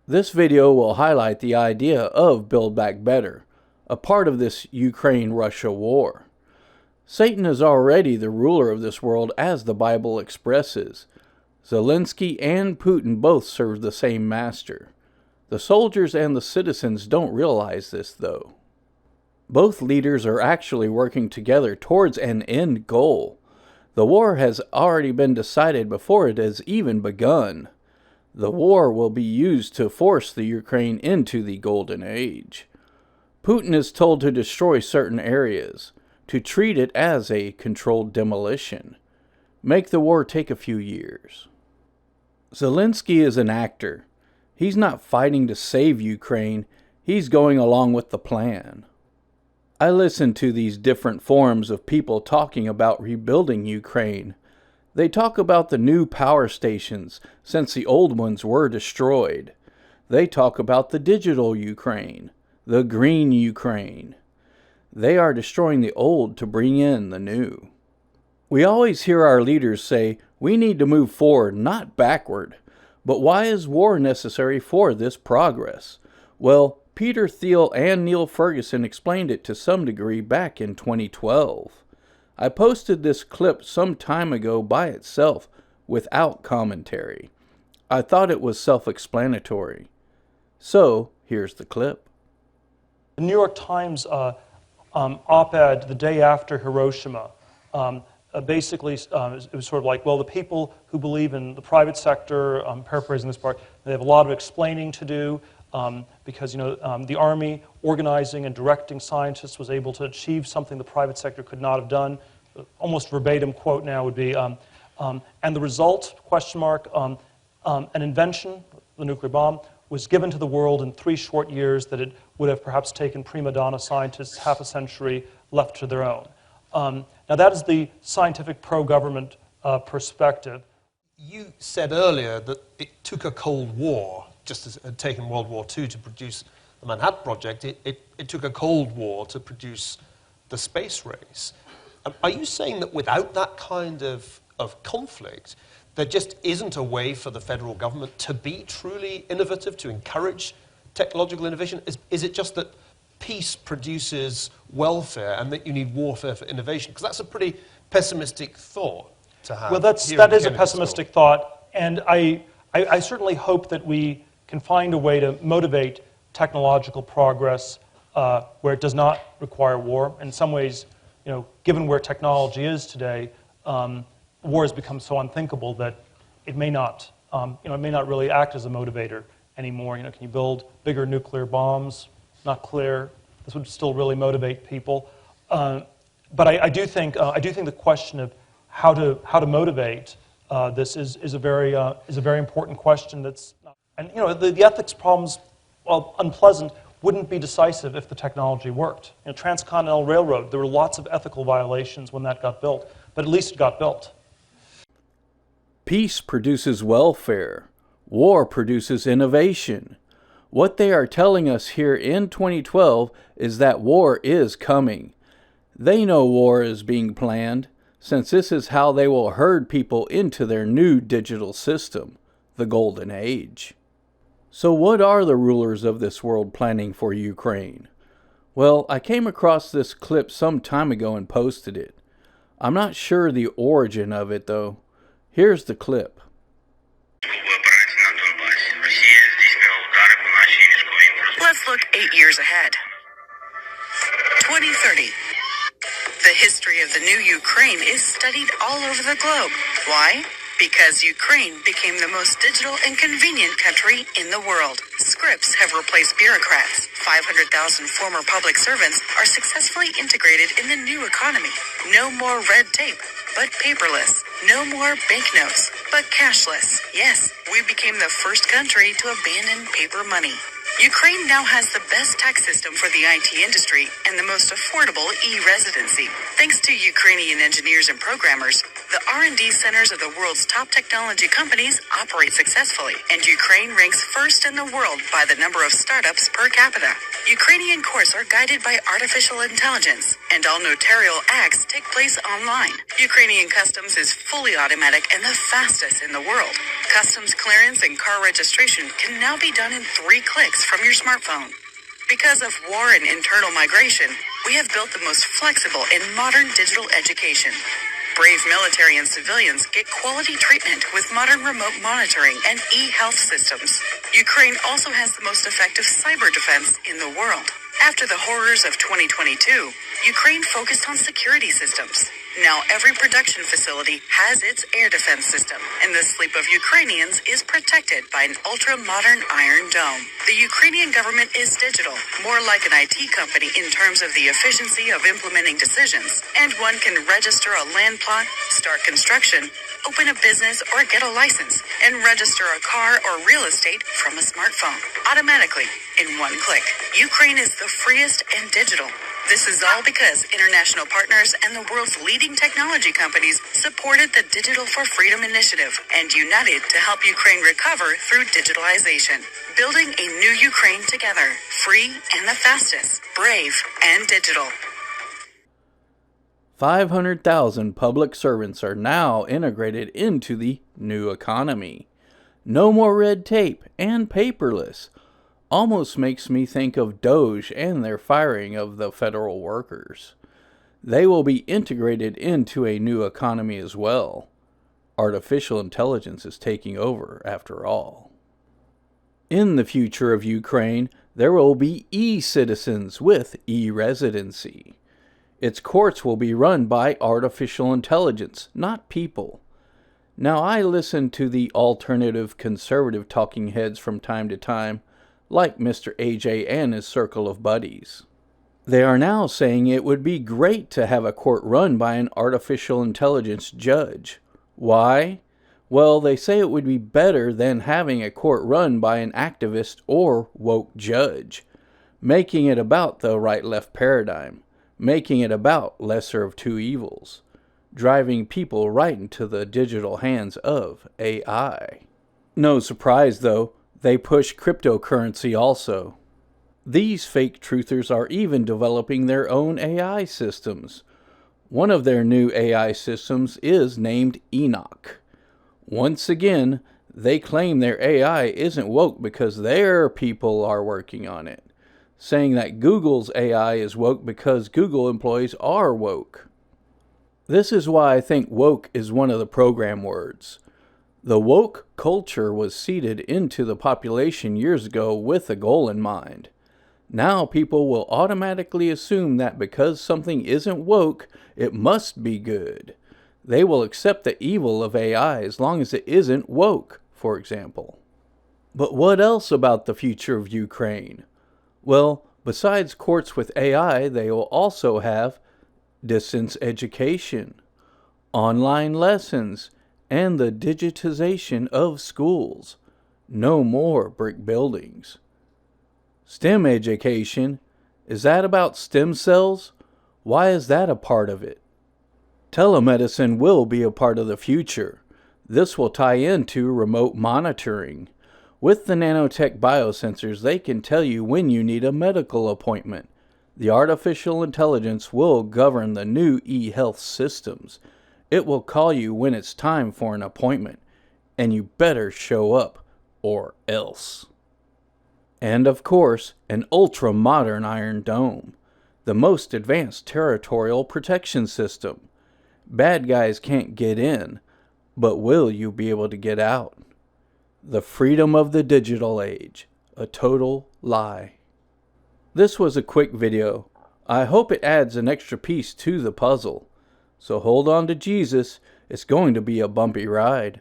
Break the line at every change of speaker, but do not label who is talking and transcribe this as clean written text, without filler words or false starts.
This video will highlight the idea of Build Back Better, a part of this Ukraine-Russia war. Satan is already the ruler of this world as the Bible expresses. Zelensky and Putin both serve the same master. The soldiers and the citizens don't realize this, though. Both leaders are actually working together towards an end goal. The war has already been decided before it has even begun. The war will be used to force the Ukraine into the Golden Age. Putin is told to destroy certain areas, to treat it as a controlled demolition. Make the war take a few years. Zelensky is an actor. He's not fighting to save Ukraine, he's going along with the plan. I listen to these different forums of people talking about rebuilding Ukraine. They talk about the new power stations since the old ones were destroyed. They talk about the digital Ukraine, the green Ukraine. They are destroying the old to bring in the new. We always hear our leaders say, we need to move forward, not backward. But why is war necessary for this progress? Well, Peter Thiel and Neil Ferguson explained it to some degree back in 2012. I posted this clip some time ago by itself, without commentary. I thought it was self-explanatory. So, here's the clip.
The New York Times op-ed the day after Hiroshima basically it was sort of like, well, the people who believe in the private sector, paraphrasing this part, they have a lot of explaining to do because the Army organizing and directing scientists was able to achieve something the private sector could not have done. Almost verbatim quote now would be, and the result, question mark, an invention, the nuclear bomb, was given to the world in 3 short years that it would have perhaps taken prima donna scientists half a century left to their own. Now that is the scientific pro-government perspective.
You said earlier that it took a Cold War, just as it had taken World War II to produce the Manhattan Project, it took a Cold War to produce the space race. Are you saying that without that kind of conflict, there just isn't a way for the federal government to be truly innovative, to encourage technological innovation? Is it just that peace produces welfare and that you need warfare for innovation? Because that's a pretty pessimistic thought to have.
Well, that is a pessimistic thought, and I certainly hope that we can find a way to motivate technological progress where it does not require war. In some ways, given where technology is today, war has become so unthinkable that it may not, it may not really act as a motivator anymore. Can you build bigger nuclear bombs? Not clear. This would still really motivate people. But I do think the question of how to motivate this is a very important question. The ethics problems, while unpleasant, wouldn't be decisive if the technology worked. Transcontinental Railroad, there were lots of ethical violations when that got built, but at least it got built.
Peace produces welfare. War produces innovation. What they are telling us here in 2012 is that war is coming. They know war is being planned, since this is how they will herd people into their new digital system, the Golden Age. So what are the rulers of this world planning for Ukraine? Well, I came across this clip some time ago and posted it. I'm not sure the origin of it, though. Here's the clip.
Let's look 8 years ahead. 2030. The history of the new Ukraine is studied all over the globe. Why? Because Ukraine became the most digital and convenient country in the world. Scripts have replaced bureaucrats. 500,000 former public servants are successfully integrated in the new economy. No more red tape, but paperless. No more banknotes, but cashless. Yes, we became the first country to abandon paper money. Ukraine now has the best tax system for the IT industry and the most affordable e-residency. Thanks to Ukrainian engineers and programmers, the R&D centers of the world's top technology companies operate successfully, and Ukraine ranks first in the world by the number of startups per capita. Ukrainian courts are guided by artificial intelligence, and all notarial acts take place online. Ukrainian customs is fully automatic and the fastest in the world. Customs clearance and car registration can now be done in 3 clicks from your smartphone. Because of war and internal migration, we have built the most flexible and modern digital education. Brave military and civilians get quality treatment with modern remote monitoring and e-health systems. Ukraine also has the most effective cyber defense in the world. After the horrors of 2022, Ukraine focused on security systems. Now every production facility has its air defense system, and the sleep of Ukrainians is protected by an ultra-modern Iron Dome. The Ukrainian government is digital, more like an IT company in terms of the efficiency of implementing decisions, and one can register a land plot, start construction, open a business or get a license, and register a car or real estate from a smartphone, automatically, in 1 click. Ukraine is the freest and digital. This is all because international partners and the world's leading technology companies supported the Digital for Freedom initiative and united to help Ukraine recover through digitalization. Building a new Ukraine together, free and the fastest, brave and digital.
500,000 public servants are now integrated into the new economy. No more red tape and paperless. Almost makes me think of DOGE and their firing of the federal workers. They will be integrated into a new economy as well. Artificial intelligence is taking over after all. In the future of Ukraine, there will be e-citizens with e-residency. Its courts will be run by artificial intelligence, not people. Now, I listen to the alternative conservative talking heads from time to time, like Mr. AJ and his circle of buddies. They are now saying it would be great to have a court run by an artificial intelligence judge. Why? Well, they say it would be better than having a court run by an activist or woke judge, making it about the right-left paradigm, making it about lesser of two evils, driving people right into the digital hands of AI. No surprise, though, they push cryptocurrency also. These fake truthers are even developing their own AI systems. One of their new AI systems is named Enoch. Once again, they claim their AI isn't woke because their people are working on it, saying that Google's AI is woke because Google employees are woke. This is why I think woke is one of the program words. The woke culture was seeded into the population years ago with a goal in mind. Now people will automatically assume that because something isn't woke, it must be good. They will accept the evil of AI as long as it isn't woke, for example. But what else about the future of Ukraine? Well, besides courts with AI, they will also have distance education, online lessons, and the digitization of schools. No more brick buildings. STEM education, is that about stem cells? Why is that a part of it? Telemedicine will be a part of the future. This will tie into remote monitoring. With the nanotech biosensors, they can tell you when you need a medical appointment. The artificial intelligence will govern the new e-health systems. It will call you when it's time for an appointment, and you better show up, or else. And of course, an ultra-modern Iron Dome, the most advanced territorial protection system. Bad guys can't get in, but will you be able to get out? The freedom of the digital age, a total lie. This was a quick video. I hope it adds an extra piece to the puzzle. So hold on to Jesus, it's going to be a bumpy ride.